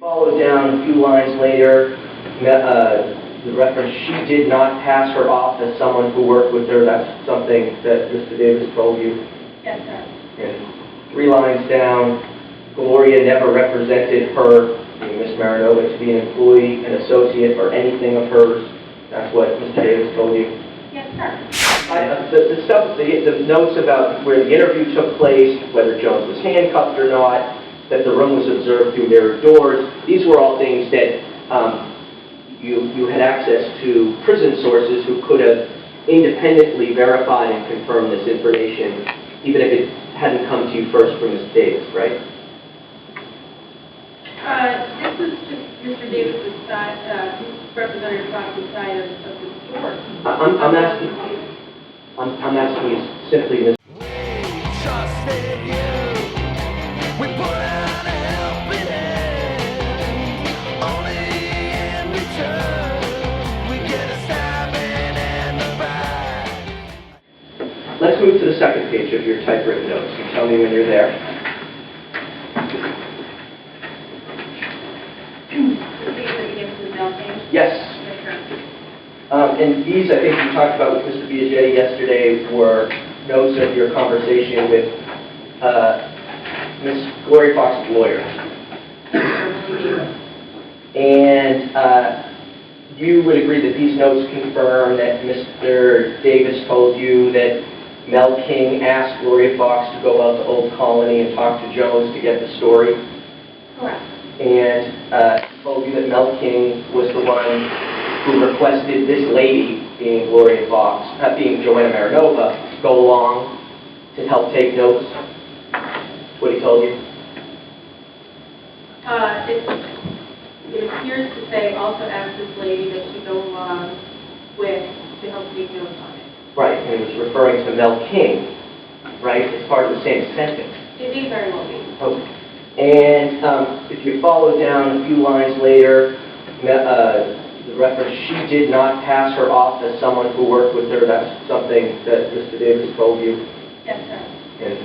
Followed down a few lines later, the reference, she did not pass her off as someone who worked with her. That's something that Mr. Davis told you. Yes, sir. And 3 lines down, Gloria never represented her, Ms. Marinova, to be an employee, an associate, or anything of hers. That's what Mr. Davis told you. Yes, sir. The notes about where the interview took place, whether Jones was handcuffed or not, that the room was observed through mirrored doors, these were all things that you had access to prison sources who could have independently verified and confirmed this information, even if it hadn't come to you first from Ms. Davis, right? This was just Mr. Davis's side, Representative Fox's side of the story. I'm asking you simply, Ms. We trusted you. We put out a helping hand. Only in return we get a stabbing in the back. Let's move to the second page of your typewritten notes. You tell me when you're there. Yes. And these, I think you talked about with Mr. Biagietti yesterday, were notes of your conversation with Ms. Gloria Fox's lawyer. And you would agree that these notes confirm that Mr. Davis told you that Mel King asked Gloria Fox to go out to Old Colony and talk to Jones to get the story? Correct. And told you that Mel King was the one who requested this lady, being Gloria Fox, being Joanna Marinova, go along to help take notes? That's what he told you? It appears to say also ask this lady that she go along with to help take notes on it. Right, and it was referring to Mel King, right? It's part of the same sentence. It may very well be. Okay. And if you follow down a few lines later, the reference, she did not pass her off as someone who worked with her. That's something that Mr. Davis told you. Yes, sir. And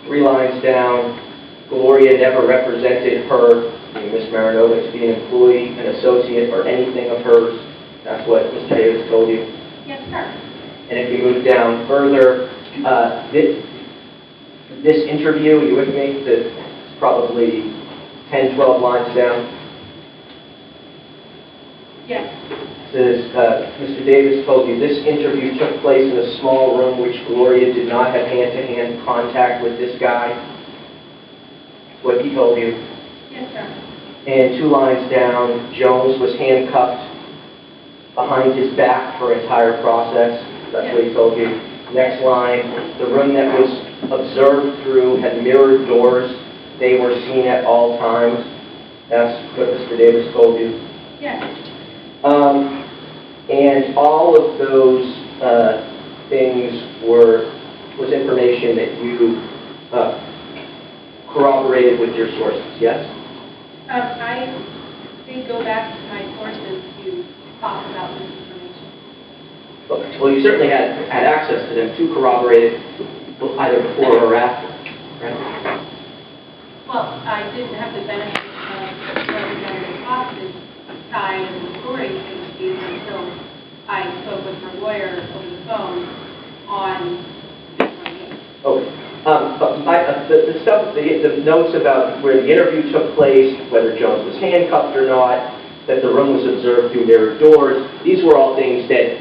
3 lines down, Gloria never represented her, Ms. Marinova, to be an employee, an associate, or anything of hers. That's what Mr. Davis told you. Yes, sir. And if you move down further, this interview, are you with me? That's probably 10, 12 lines down. Yes. Says, Mr. Davis told you this interview took place in a small room which Gloria did not have hand-to-hand contact with this guy. That's what he told you. Yes, sir. And 2 lines down, Jones was handcuffed behind his back for entire process. That's what he told you. Next line, the room that was observed through had mirrored doors. They were seen at all times. That's what Mr. Davis told you. Yes. And all of those things was information that you corroborated with your sources, yes? I did go back to my sources to talk about this information. Okay. Well, you certainly had access to them to corroborate it either before or after, right? Well, I didn't have the benefit of Representative Fox's side of the story until I spoke with her lawyer over the phone on the 28th. Okay. The notes about where the interview took place, whether Jones was handcuffed or not, that the room was observed through mirrored doors, these were all things that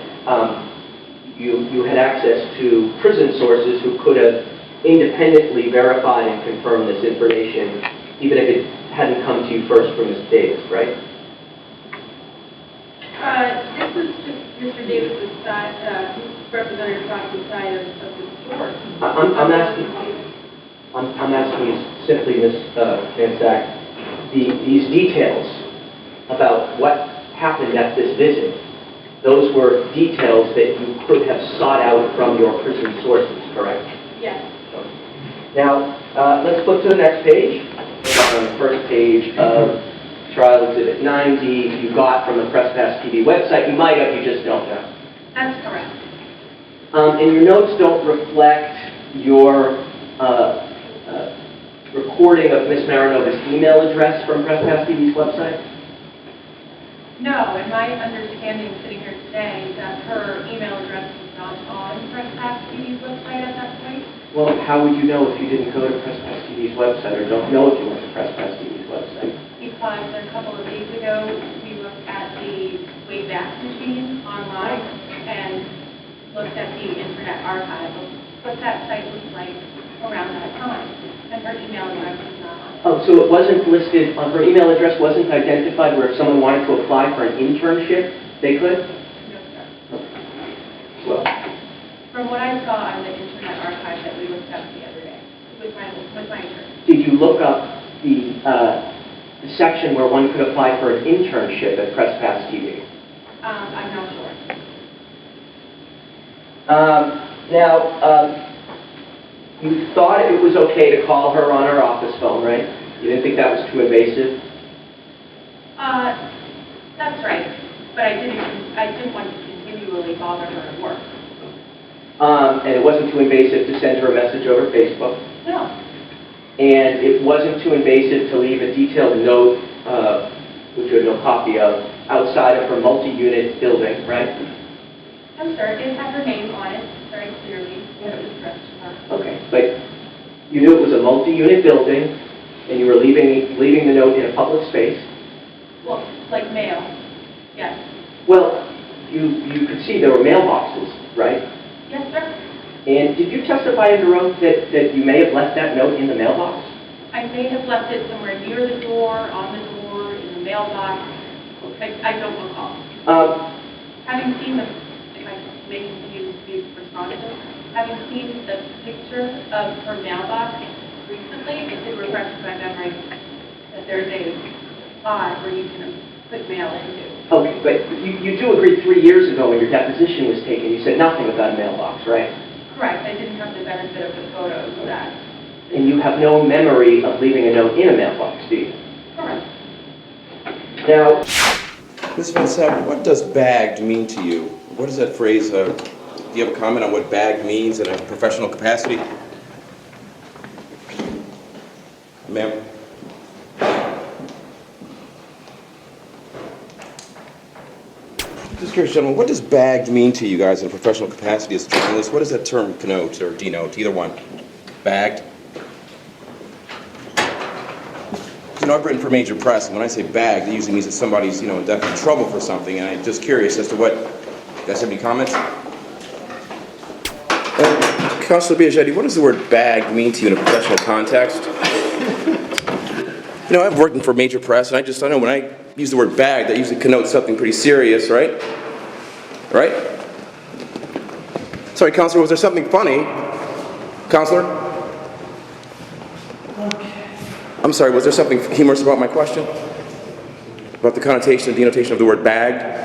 you had access to prison sources who could have independently verified and confirmed this information, even if it hadn't come to you first from Ms. Davis, right? This was just Mr. Davis's side, Representative Fox's side of the story. I'm asking you simply, Ms. Van Sack, these details about what happened at this visit, those were details that you could have sought out from your prison sources, correct? Yes. Now, let's flip to the next page. On the first page of Trial Exhibit 90, you got from the Press Pass TV website. You might have, you just don't know. That's correct. And your notes don't reflect your recording of Ms. Marinova's email address from Press Pass TV's website? No, and my understanding sitting here today is that her email address was not on Press Pass TV's website at that point. Well, how would you know if you didn't go to Press Pass TV's website, or don't know if you went to Press Pass TV's website? Because a couple of days ago, we looked at the Wayback Machine online and looked at the Internet Archive of what that site looked like around that time, and her email address was not on it. Oh, so it wasn't listed, her email address wasn't identified where if someone wanted to apply for an internship, they could? No, sir. Well, From what I saw on the Internet Archive that we looked up the other day with my attorney. did you look up the section where one could apply for an internship at Press Pass TV? I'm not sure. Now, you thought it was okay to call her on her office phone, right? You didn't think that was too invasive? That's right. But I didn't want to continually bother her at work. And it wasn't too invasive to send her a message over Facebook? No. And it wasn't too invasive to leave a detailed note, which you had no copy of, outside of her multi-unit building, right? I'm sure it had her name on it very clearly when it was addressed to her. Okay, but you knew it was a multi-unit building, and you were leaving the note in a public space? Well, like mail. Yes. Well, you could see there were mailboxes, right? Yes, sir. And did you testify under oath that you may have left that note in the mailbox? I may have left it somewhere near the door, on the door, in the mailbox. I don't recall. Having seen the, if I may be responsible, having seen the picture of her mailbox recently, it did refresh my memory that there's a spot where you can put mail into. Okay, but you do agree 3 years ago when your deposition was taken, you said nothing about a mailbox, right? Correct. I didn't have the benefit of the photos of that. And you have no memory of leaving a note in a mailbox, do you? Correct. Now, Ms. Van Sack, what does bagged mean to you? What is that phrase? Do you have a comment on what bagged means in a professional capacity? Ma'am? Just curious, gentlemen, what does bagged mean to you guys in a professional capacity as journalists? What does that term connote or denote? Either one. Bagged? You know, I've written for major press, and when I say bagged, it usually means that somebody's, in definite trouble for something, and I'm just curious as to what... You guys have any comments? Councilor Biagietti, what does the word bagged mean to you in a professional context? I've worked for major press, and I know when I use the word bagged, that usually connotes something pretty serious, right? Right? Sorry, Councilor, was there something funny? Councilor? I'm sorry, was there something humorous about my question? About the connotation and denotation of the word bagged?